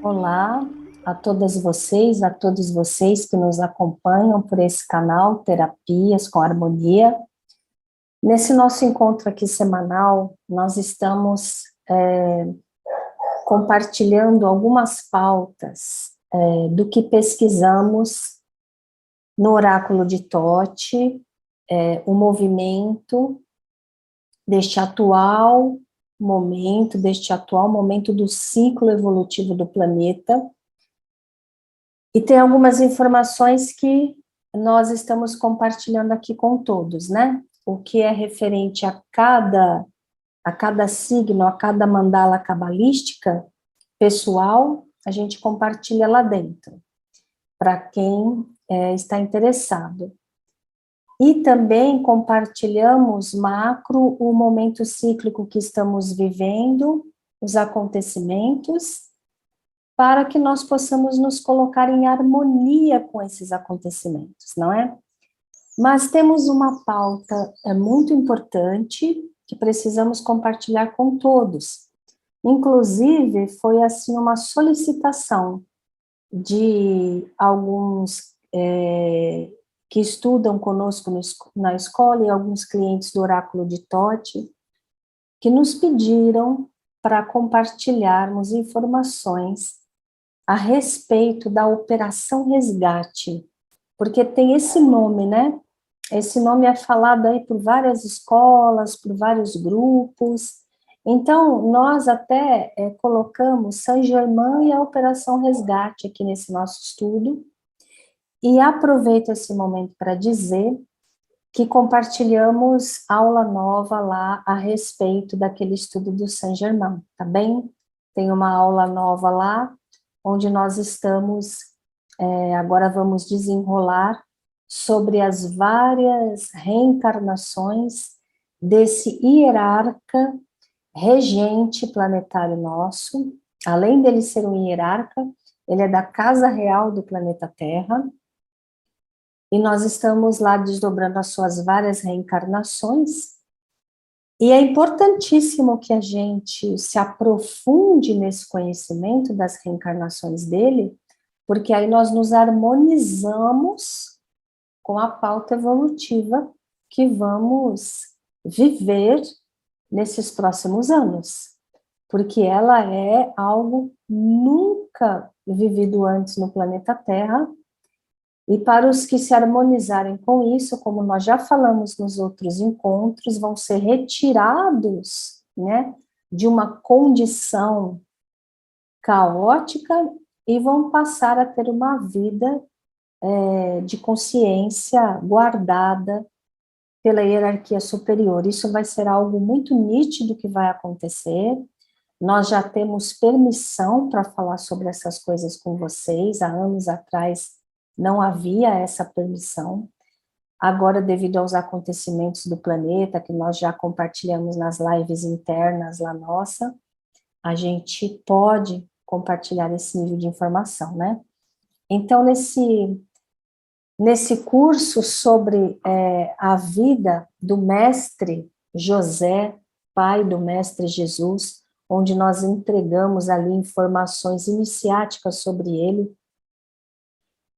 Olá a todas vocês, a todos vocês que nos acompanham por esse canal Terapias com Harmonia. Nesse nosso encontro aqui semanal, nós estamos compartilhando algumas pautas do que pesquisamos no Oráculo de Thoth, o movimento deste atual momento do ciclo evolutivo do planeta. E tem algumas informações que nós estamos compartilhando aqui com todos, né? O que é referente a cada signo, a cada mandala cabalística pessoal, a gente compartilha lá dentro, para quem está interessado. E também compartilhamos macro o momento cíclico que estamos vivendo, os acontecimentos, para que nós possamos nos colocar em harmonia com esses acontecimentos, não é? Mas temos uma pauta muito importante que precisamos compartilhar com todos. Inclusive, foi assim uma solicitação de alguns que estudam conosco na escola e alguns clientes do Oráculo de Thoth, que nos pediram para compartilharmos informações a respeito da Operação Resgate, porque tem esse nome, né? Esse nome é falado aí por várias escolas, por vários grupos. Então, nós até colocamos Saint-Germain e a Operação Resgate aqui nesse nosso estudo, e aproveito esse momento para dizer que compartilhamos aula nova lá a respeito daquele estudo do Saint-Germain, tá bem? Tem uma aula nova lá, onde nós estamos, agora vamos desenrolar sobre as várias reencarnações desse hierarca regente planetário nosso. Além dele ser um hierarca, ele é da Casa Real do planeta Terra, e nós estamos lá desdobrando as suas várias reencarnações, e é importantíssimo que a gente se aprofunde nesse conhecimento das reencarnações dele, porque aí nós nos harmonizamos com a pauta evolutiva que vamos viver nesses próximos anos, porque ela é algo nunca vivido antes no planeta Terra. E para os que se harmonizarem com isso, como nós já falamos nos outros encontros, vão ser retirados, né, de uma condição caótica e vão passar a ter uma vida de consciência guardada pela hierarquia superior. Isso vai ser algo muito nítido que vai acontecer. Nós já temos permissão para falar sobre essas coisas com vocês. Há anos atrás não havia essa permissão. Agora, devido aos acontecimentos do planeta, que nós já compartilhamos nas lives internas lá nossa, a gente pode compartilhar esse nível de informação, né? Então, nesse curso sobre a vida do mestre José, pai do mestre Jesus, onde nós entregamos ali informações iniciáticas sobre ele,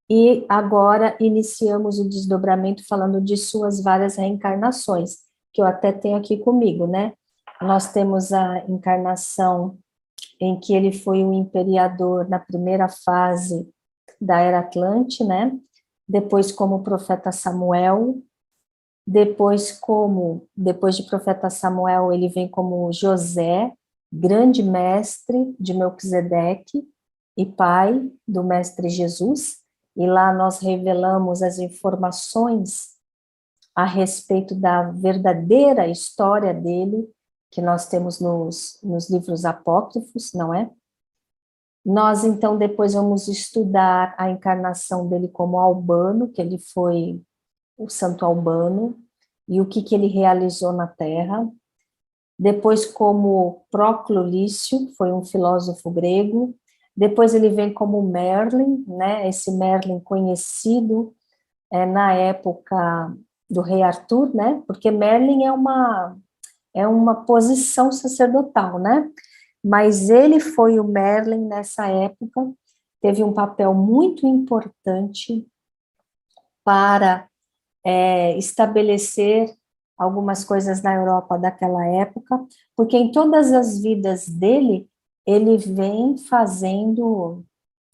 e agora iniciamos o desdobramento falando de suas várias reencarnações, que eu até tenho aqui comigo, né? Nós temos a encarnação em que ele foi o imperador na primeira fase da Era Atlante, né? Depois como profeta Samuel, depois de profeta Samuel, ele vem como José, grande mestre de Melquisedeque e pai do mestre Jesus, e lá nós revelamos as informações a respeito da verdadeira história dele, que nós temos nos livros apócrifos, não é? Nós, então, depois vamos estudar a encarnação dele como Albano, que ele foi o Santo Albano, e o que ele realizou na Terra. Depois, como Próclo Lício, foi um filósofo grego. Depois ele vem como Merlin, né? Esse Merlin conhecido na época do rei Arthur, né? Porque Merlin é uma posição sacerdotal, né? Mas ele foi o Merlin nessa época, teve um papel muito importante para estabelecer algumas coisas na Europa daquela época, porque em todas as vidas dele, ele vem fazendo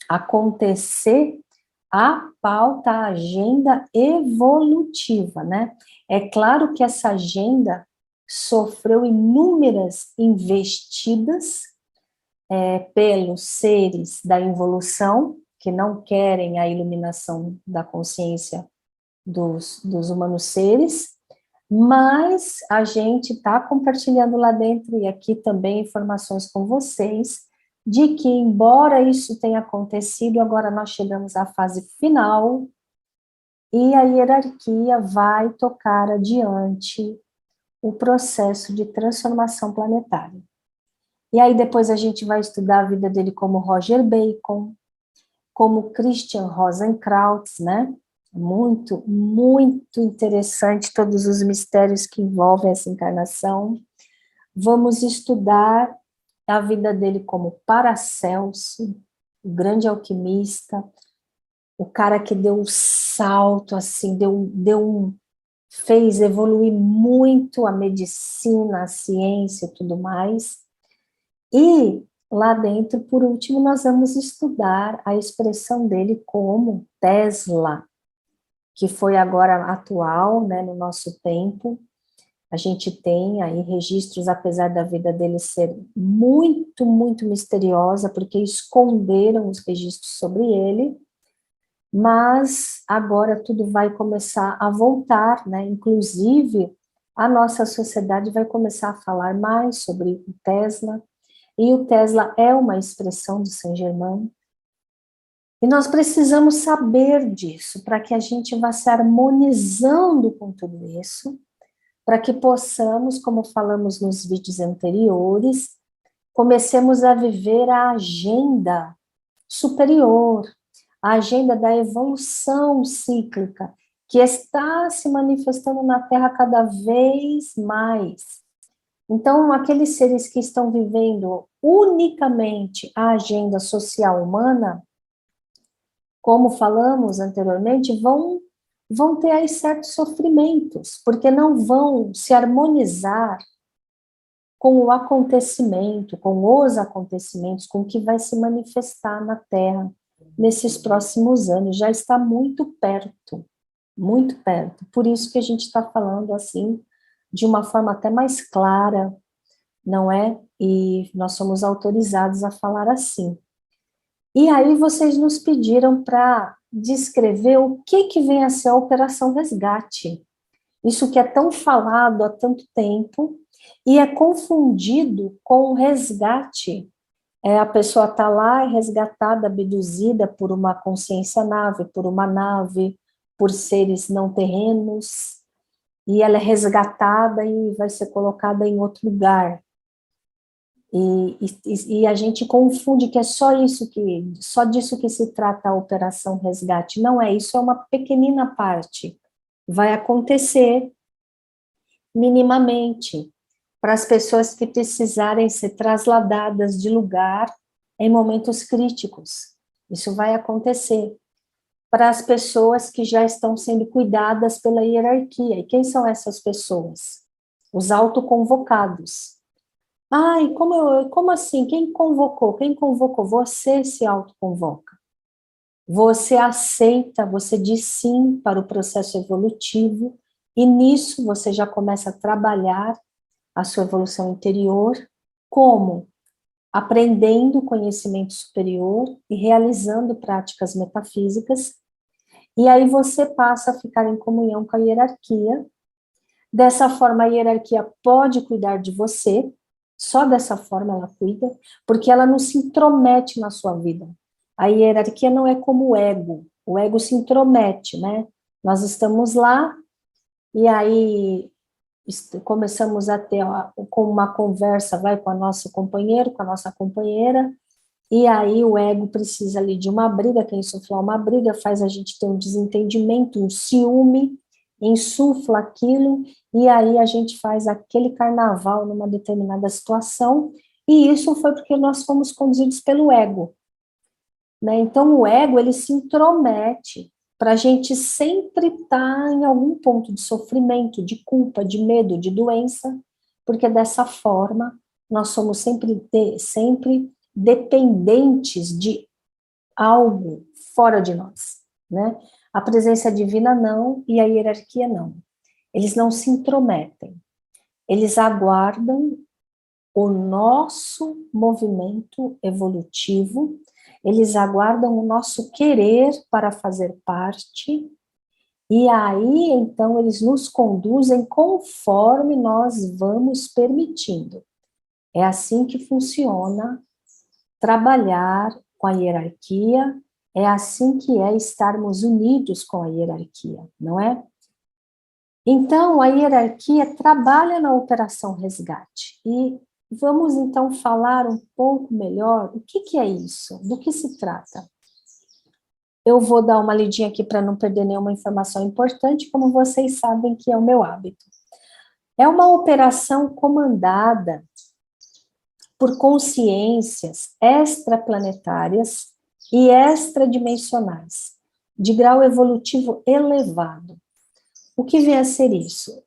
acontecer a pauta, a agenda evolutiva, né? É claro que essa agenda sofreu inúmeras investidas pelos seres da involução, que não querem a iluminação da consciência dos humanos seres, mas a gente está compartilhando lá dentro, e aqui também informações com vocês, de que, embora isso tenha acontecido, agora nós chegamos à fase final, e a hierarquia vai tocar adiante o processo de transformação planetária. E aí depois a gente vai estudar a vida dele como Roger Bacon, como Christian Rosenkrantz, né? Muito, muito interessante todos os mistérios que envolvem essa encarnação. Vamos estudar a vida dele como Paracelso, o grande alquimista, o cara que deu um salto, assim, fez evoluir muito a medicina, a ciência e tudo mais. E lá dentro, por último, nós vamos estudar a expressão dele como Tesla, que foi agora atual, né, no nosso tempo. A gente tem aí registros, apesar da vida dele ser muito, muito misteriosa, porque esconderam os registros sobre ele, mas agora tudo vai começar a voltar, né, inclusive a nossa sociedade vai começar a falar mais sobre o Tesla, e o Tesla é uma expressão de Saint-Germain, e nós precisamos saber disso, para que a gente vá se harmonizando com tudo isso, para que possamos, como falamos nos vídeos anteriores, comecemos a viver a agenda superior, a agenda da evolução cíclica, que está se manifestando na Terra cada vez mais. Então, aqueles seres que estão vivendo unicamente a agenda social humana, como falamos anteriormente, vão ter aí certos sofrimentos, porque não vão se harmonizar com o acontecimento, com os acontecimentos, com o que vai se manifestar na Terra nesses próximos anos. Já está muito perto, muito perto. Por isso que a gente está falando assim, de uma forma até mais clara, não é? E nós somos autorizados a falar assim. E aí vocês nos pediram para descrever o que vem a ser a Operação Resgate. Isso que é tão falado há tanto tempo e é confundido com o resgate. A pessoa está lá, é resgatada, abduzida por uma consciência nave, por uma nave, por seres não terrenos, e ela é resgatada e vai ser colocada em outro lugar. E a gente confunde que é só disso que se trata a Operação Resgate. Não é, isso é uma pequenina parte. Vai acontecer minimamente para as pessoas que precisarem ser trasladadas de lugar em momentos críticos. Isso vai acontecer para as pessoas que já estão sendo cuidadas pela hierarquia. E quem são essas pessoas? Os autoconvocados. Ai, como assim? Quem convocou? Quem convocou? Você se autoconvoca. Você aceita, você diz sim para o processo evolutivo, e nisso você já começa a trabalhar a sua evolução interior, como? Aprendendo conhecimento superior e realizando práticas metafísicas, e aí você passa a ficar em comunhão com a hierarquia. Dessa forma, a hierarquia pode cuidar de você, só dessa forma ela cuida, porque ela não se intromete na sua vida. A hierarquia não é como o ego se intromete, né? Nós estamos lá, e aí começamos a ter com uma conversa, vai com o nosso companheiro, com a nossa companheira, e aí o ego precisa ali de uma briga, quem insuflar uma briga faz a gente ter um desentendimento, um ciúme, insufla aquilo, e aí a gente faz aquele carnaval numa determinada situação, e isso foi porque nós fomos conduzidos pelo ego, né? Então, o ego, ele se intromete para a gente sempre estar em algum ponto de sofrimento, de culpa, de medo, de doença, porque dessa forma nós somos sempre dependentes de algo fora de nós, né? A presença divina não e a hierarquia não. Eles não se intrometem, eles aguardam o nosso movimento evolutivo, eles aguardam o nosso querer para fazer parte, e aí, então, eles nos conduzem conforme nós vamos permitindo. É assim que funciona trabalhar com a hierarquia, é assim que é estarmos unidos com a hierarquia, não é? Então, a hierarquia trabalha na operação resgate, e vamos então falar um pouco melhor o que é isso, do que se trata. Eu vou dar uma lidinha aqui para não perder nenhuma informação importante, como vocês sabem que é o meu hábito. É uma operação comandada por consciências extraplanetárias e extradimensionais, de grau evolutivo elevado. O que vem a ser isso?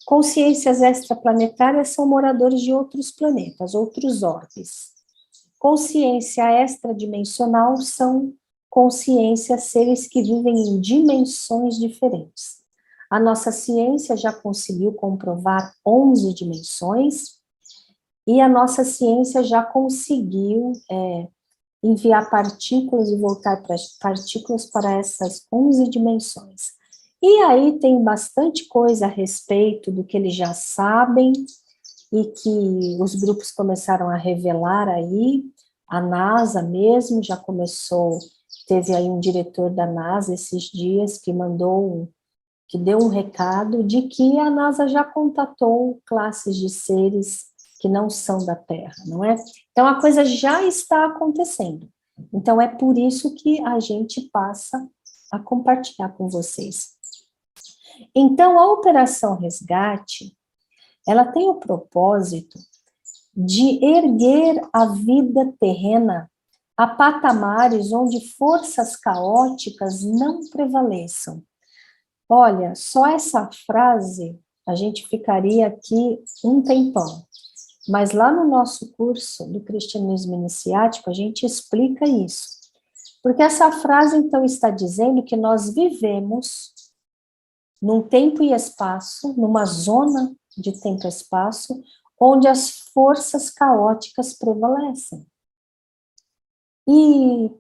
Consciências extraplanetárias são moradores de outros planetas, outros orbes. Consciência extradimensional são consciências, seres que vivem em dimensões diferentes. A nossa ciência já conseguiu comprovar 11 dimensões, e a nossa ciência já conseguiu enviar partículas e voltar para partículas para essas 11 dimensões. E aí tem bastante coisa a respeito do que eles já sabem e que os grupos começaram a revelar aí. A NASA mesmo já começou, teve aí um diretor da NASA esses dias que que deu um recado de que a NASA já contatou classes de seres que não são da Terra, não é? Então a coisa já está acontecendo. Então é por isso que a gente passa a compartilhar com vocês. Então, a Operação Resgate, ela tem o propósito de erguer a vida terrena a patamares onde forças caóticas não prevaleçam. Olha, só essa frase, a gente ficaria aqui um tempão, mas lá no nosso curso do Cristianismo Iniciático, a gente explica isso. Porque essa frase, então, está dizendo que nós vivemos num tempo e espaço, numa zona de tempo e espaço, onde as forças caóticas prevalecem. E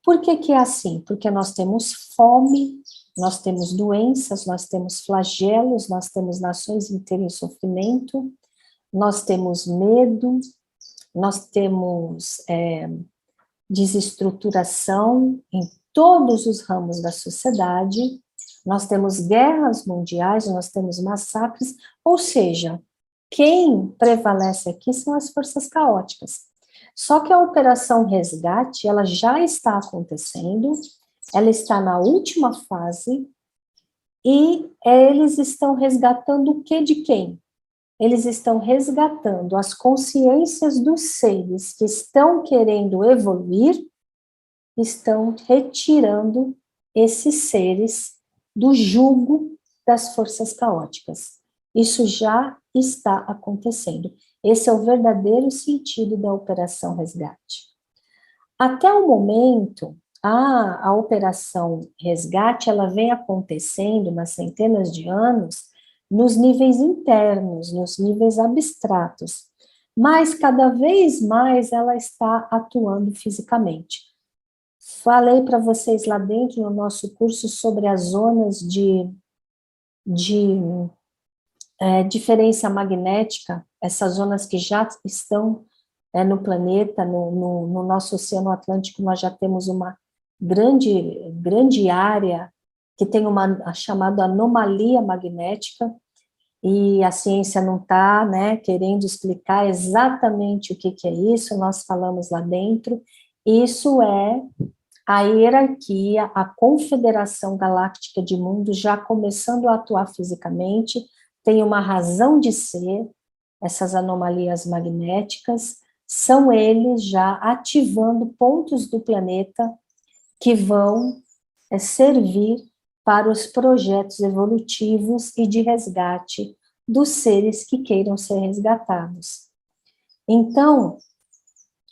por que é assim? Porque nós temos fome, nós temos doenças, nós temos flagelos, nós temos nações inteiras em sofrimento, nós temos medo, nós temos desestruturação em todos os ramos da sociedade, nós temos guerras mundiais, nós temos massacres, ou seja, quem prevalece aqui são as forças caóticas. Só que a Operação Resgate, ela já está acontecendo, ela está na última fase, e eles estão resgatando o que de quem? Eles estão resgatando as consciências dos seres que estão querendo evoluir, estão retirando esses seres do jugo das forças caóticas. Isso já está acontecendo. Esse é o verdadeiro sentido da Operação Resgate. Até o momento, a Operação Resgate, ela vem acontecendo nas centenas de anos nos níveis internos, nos níveis abstratos, mas cada vez mais ela está atuando fisicamente. Falei para vocês lá dentro no nosso curso sobre as zonas de diferença magnética, essas zonas que já estão no planeta, no nosso Oceano Atlântico, nós já temos uma grande área que tem a chamada anomalia magnética, e a ciência não está querendo explicar exatamente o que é isso, nós falamos lá dentro. Isso é a hierarquia, a confederação galáctica de mundos já começando a atuar fisicamente, tem uma razão de ser, essas anomalias magnéticas, são eles já ativando pontos do planeta que vão servir para os projetos evolutivos e de resgate dos seres que queiram ser resgatados. Então,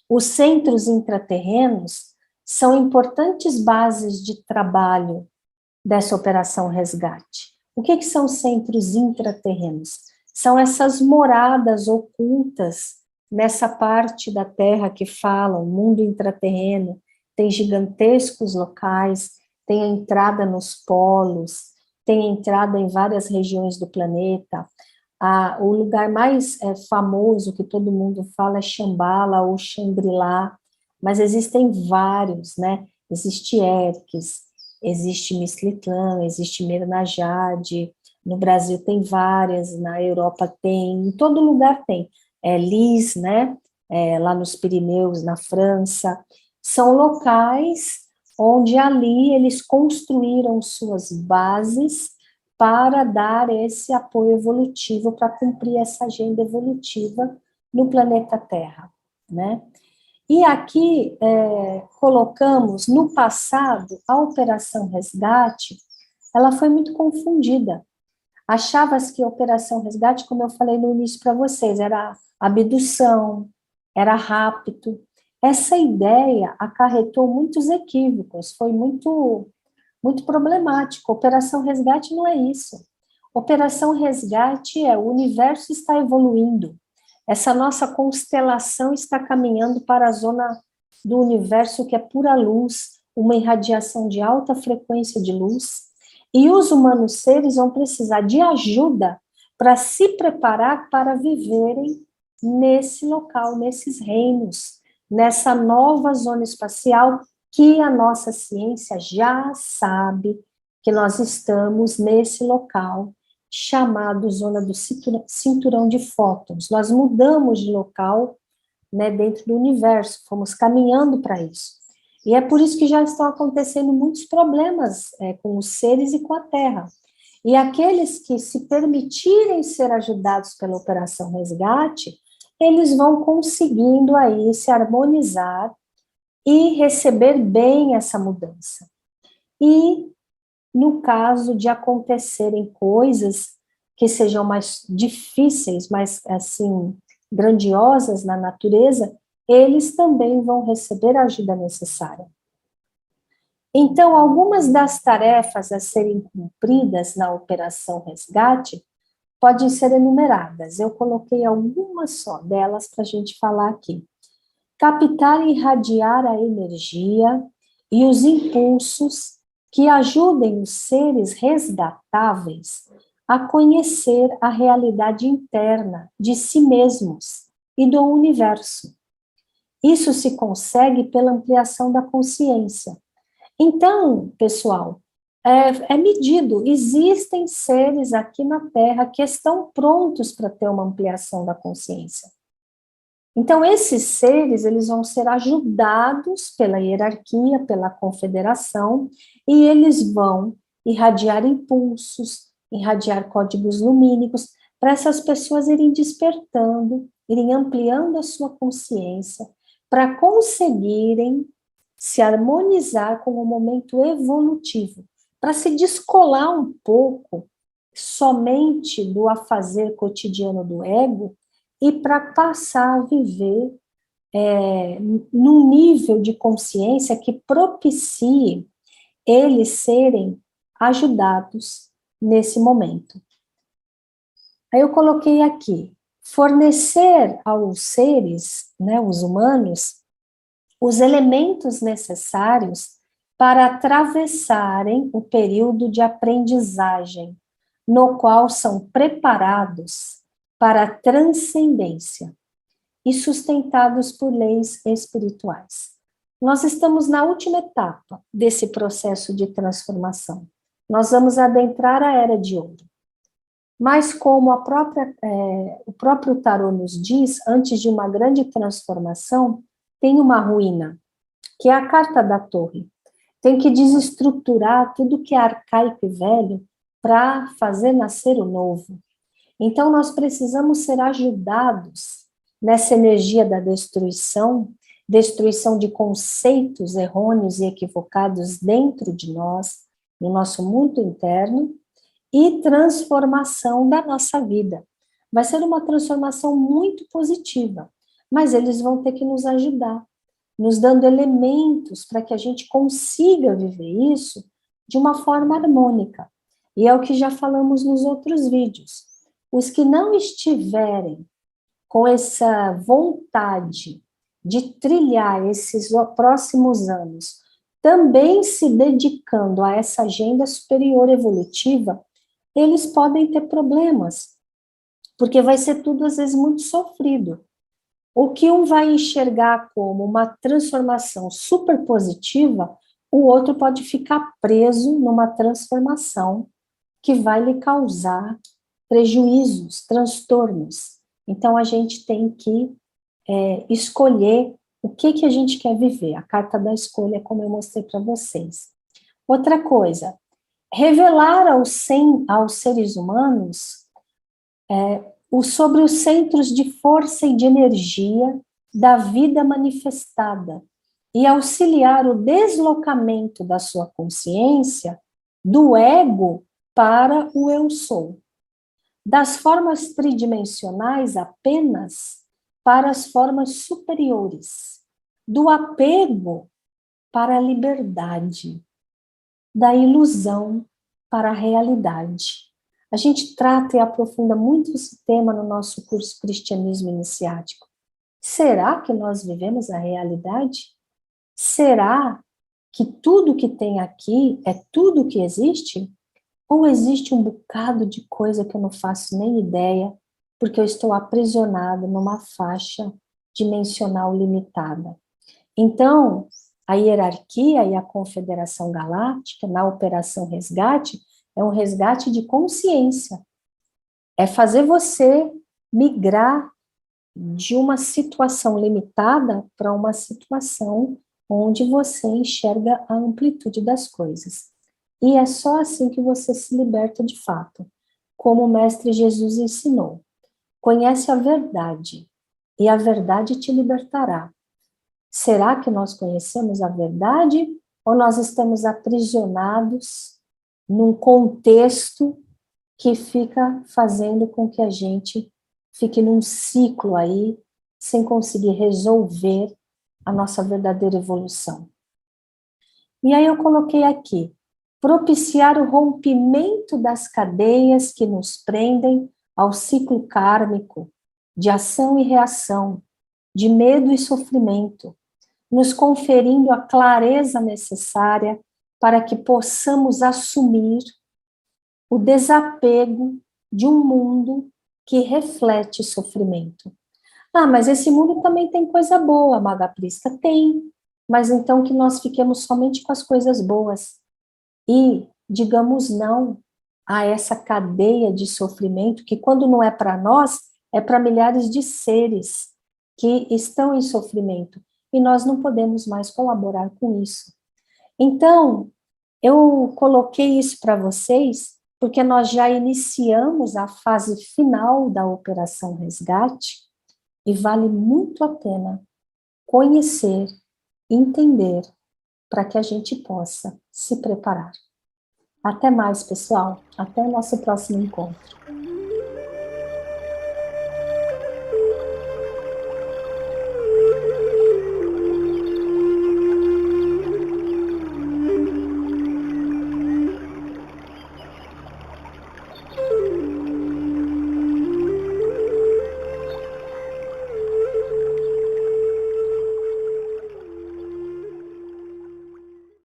os centros intraterrenos são importantes bases de trabalho dessa operação resgate. O que são centros intraterrenos? São essas moradas ocultas nessa parte da Terra que falam, mundo intraterreno, tem gigantescos locais, tem a entrada nos polos, tem a entrada em várias regiões do planeta. O lugar mais famoso que todo mundo fala é Shambhala ou Shangri-La, mas existem vários, né? Existe Erques, existe Mislitlã, existe Mirna Jade, no Brasil tem várias, na Europa tem, em todo lugar tem. Lis, né? Lá nos Pirineus, na França, são locais onde ali eles construíram suas bases para dar esse apoio evolutivo, para cumprir essa agenda evolutiva no planeta Terra, né? E aqui colocamos, no passado, a Operação Resgate, ela foi muito confundida. Achava-se que a Operação Resgate, como eu falei no início para vocês, era abdução, era rapto. Essa ideia acarretou muitos equívocos, foi muito problemático. Operação Resgate não é isso. Operação Resgate é o universo está evoluindo. Essa nossa constelação está caminhando para a zona do universo que é pura luz, uma irradiação de alta frequência de luz, e os humanos seres vão precisar de ajuda para se preparar para viverem nesse local, nesses reinos, nessa nova zona espacial que a nossa ciência já sabe que nós estamos nesse local chamado zona do cinturão de fótons. Nós mudamos de local, né, dentro do universo, fomos caminhando para isso. E é por isso que já estão acontecendo muitos problemas com os seres e com a Terra. E aqueles que se permitirem ser ajudados pela Operação Resgate, eles vão conseguindo aí se harmonizar e receber bem essa mudança. E no caso de acontecerem coisas que sejam mais difíceis, mais, assim, grandiosas na natureza, eles também vão receber a ajuda necessária. Então, algumas das tarefas a serem cumpridas na Operação Resgate podem ser enumeradas. Eu coloquei algumas só delas para a gente falar aqui. Captar e irradiar a energia e os impulsos que ajudem os seres resgatáveis a conhecer a realidade interna de si mesmos e do universo. Isso se consegue pela ampliação da consciência. Então, pessoal, é medido, existem seres aqui na Terra que estão prontos para ter uma ampliação da consciência. Então, esses seres, eles vão ser ajudados pela hierarquia, pela confederação, e eles vão irradiar impulsos, irradiar códigos lumínicos, para essas pessoas irem despertando, irem ampliando a sua consciência, para conseguirem se harmonizar com o momento evolutivo, para se descolar um pouco somente do afazer cotidiano do ego e para passar a viver num nível de consciência que propicie eles serem ajudados nesse momento. Aí eu coloquei aqui, fornecer aos seres, né, os humanos, os elementos necessários para atravessarem o período de aprendizagem, no qual são preparados para a transcendência e sustentados por leis espirituais. Nós estamos na última etapa desse processo de transformação. Nós vamos adentrar a Era de Ouro. Mas como o próprio tarô nos diz, antes de uma grande transformação, tem uma ruína, que é a carta da Torre. Tem que desestruturar tudo que é arcaico e velho para fazer nascer o novo. Então, nós precisamos ser ajudados nessa energia da destruição, destruição de conceitos errôneos e equivocados dentro de nós, no nosso mundo interno, e transformação da nossa vida. Vai ser uma transformação muito positiva, mas eles vão ter que nos ajudar, nos dando elementos para que a gente consiga viver isso de uma forma harmônica. E é o que já falamos nos outros vídeos. Os que não estiverem com essa vontade de trilhar esses próximos anos, também se dedicando a essa agenda superior evolutiva, eles podem ter problemas, porque vai ser tudo, às vezes, muito sofrido. O que um vai enxergar como uma transformação super positiva, o outro pode ficar preso numa transformação que vai lhe causar prejuízos, transtornos. Então, a gente tem que escolher o que a gente quer viver. A carta da escolha, como eu mostrei para vocês. Outra coisa, revelar aos seres humanos sobre os centros de força e de energia da vida manifestada e auxiliar o deslocamento da sua consciência do ego para o eu sou, das formas tridimensionais apenas para as formas superiores, do apego para a liberdade, da ilusão para a realidade. A gente trata e aprofunda muito esse tema no nosso curso Cristianismo Iniciático. Será que nós vivemos a realidade? Será que tudo que tem aqui é tudo que existe? Ou existe um bocado de coisa que eu não faço nem ideia, porque eu estou aprisionado numa faixa dimensional limitada? Então, a hierarquia e a Confederação Galáctica, na Operação Resgate, é um resgate de consciência. É fazer você migrar de uma situação limitada para uma situação onde você enxerga a amplitude das coisas. E é só assim que você se liberta de fato, como o Mestre Jesus ensinou. Conhece a verdade, e a verdade te libertará. Será que nós conhecemos a verdade ou nós estamos aprisionados num contexto que fica fazendo com que a gente fique num ciclo aí, sem conseguir resolver a nossa verdadeira evolução? E aí eu coloquei aqui, propiciar o rompimento das cadeias que nos prendem ao ciclo kármico de ação e reação, de medo e sofrimento, nos conferindo a clareza necessária para que possamos assumir o desapego de um mundo que reflete sofrimento. Ah, mas esse mundo também tem coisa boa, Maga Prisca. Tem, mas então que nós fiquemos somente com as coisas boas e digamos não a essa cadeia de sofrimento que, quando não é para nós, é para milhares de seres que estão em sofrimento, e nós não podemos mais colaborar com isso. Então, eu coloquei isso para vocês porque nós já iniciamos a fase final da Operação Resgate e vale muito a pena conhecer, entender, para que a gente possa se preparar. Até mais, pessoal. Até o nosso próximo encontro.